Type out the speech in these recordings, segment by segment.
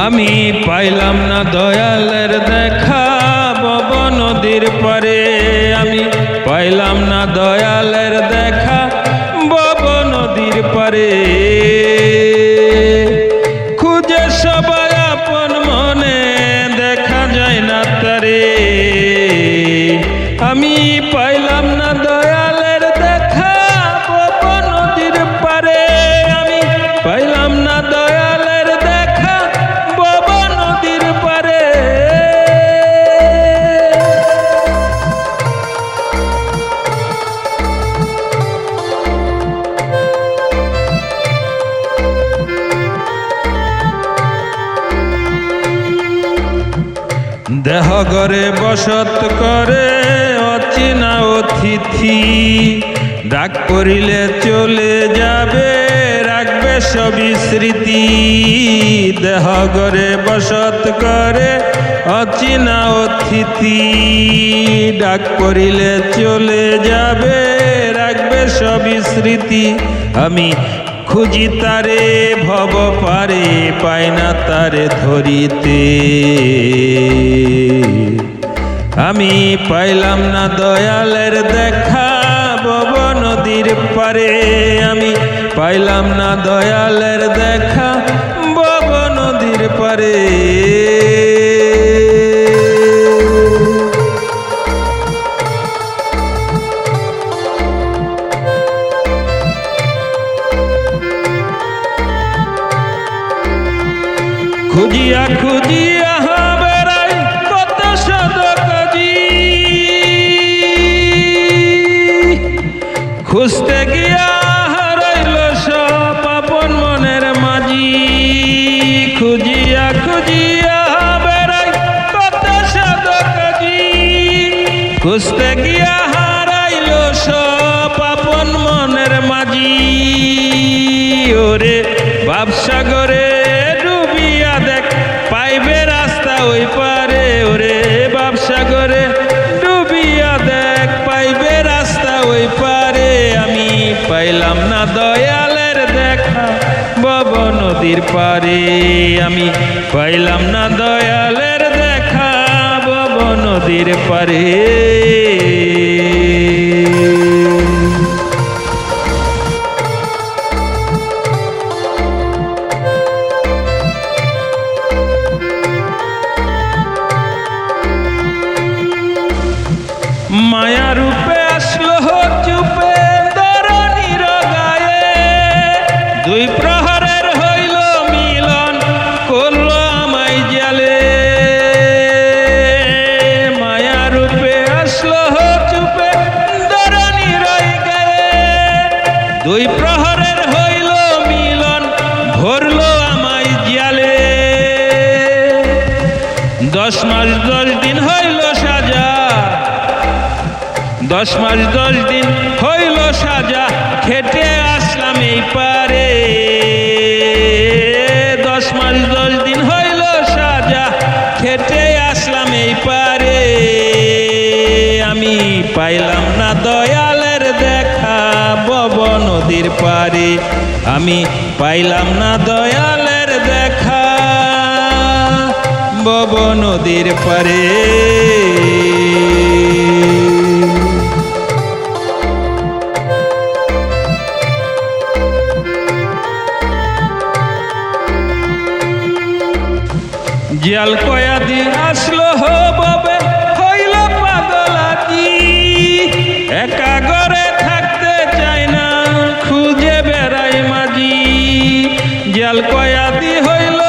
আমি পাইলাম না দয়ালের দেখা ভব নদীর পারে। আমি পাইলাম না দয়ালের দেখা ভব নদীর পারে। খুঁজে সবাই আপন মনে দেখা যায় না তারে। আমি পাইলাম না দয়ালের দেখা ভব নদীর পারে। আমি পাইলাম না দয়ালের দেখা ভব নদীর পারে। দেহ ঘরে বসত করে অচেনা অতিথি। ডাক করিলে চলে যাবে রাখবে সবই স্মৃতি। দেহ ঘরে বসত করে অচেনা অতিথি। ডাক করিলে চলে যাবে রাখবে সবই স্মৃতি। আমি খুঁজি তারে ভব পারে পাই না তারে ধরিতে। আমি পাইলাম না দয়ালের দেখা ভব নদীর পারে। আমি পাইলাম না দয়ালের দেখা ভব নদীর পারে। খুঁজিয়া খুঁজিয়া বেড়াই কত শত কাজী। খুঁজতে গিয়া হারাইল সব আপন মনের মাঝি। খুঁজিয়া খুঁজিয়া বেড়াই কত শত কাজী। খুঁজতে গিয়া হারাইল সব আপন মনের মাঝি। ওরে ভাবসাগরে ডুবিয়া দেখ পাইবে রাস্তা ওই পারে। ওরে ভাবসাগরে ডুবিয়া দেখ পাইবে রাস্তা ওই পারে। আমি পাইলাম না দয়ালের দেখা ভব নদীর পারে। আমি পাইলাম না দয়ালের দেখা ভব নদীর পারে। মায়া রূপে আসলো চুপে ধরণীর গায়ে। দুই প্রহরের হইল মিলন করলো আমায় জালে। মায়া রূপে আসলো চুপে ধরণীর গায়ে। দুই প্রহরের হইল মিলন ভরলো আমায় জালে। 10 মাস 10 দিন হইল সাজা। 10 মাস 10 দিন হইল সাজা খেটে আসলাম এই পারে। 10 মাস 10 দিন হইল সাজা খেটে আসলাম এই পারে। আমি পাইলাম না দয়ালের দেখা ভব নদীর পারে। আমি পাইলাম না দয়ালের দেখা ভব নদীর পারে। জিয়াল কয়াদি আসলো ববে হইল পাগলাজি। একা ঘরে থাকতে চাই না খুঁজে বেড়াই মাঝি। জিয়াল কয়াদি হইল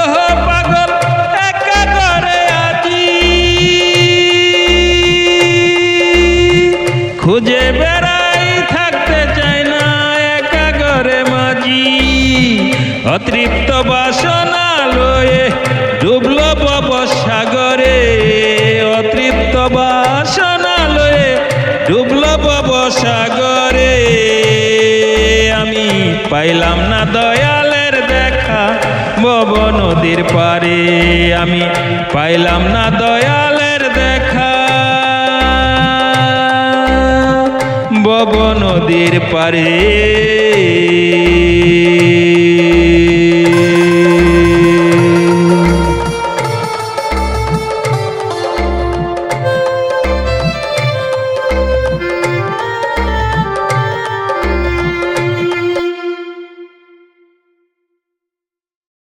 পাগল একা ঘরে আজি। খুঁজে বেড়াই থাকতে চাই না একা ঘরে মাঝি। অতৃপ্ত বাসনা লয়ে ডুবল ভব সাগরে। অতৃপ্ত বাসনা লয়ে ডুবল ভব সাগরে। আমি পাইলাম না দয়ালের দেখা ভব নদীর পারে। আমি পাইলাম না দয়ালের দেখা ভব নদীর পারে।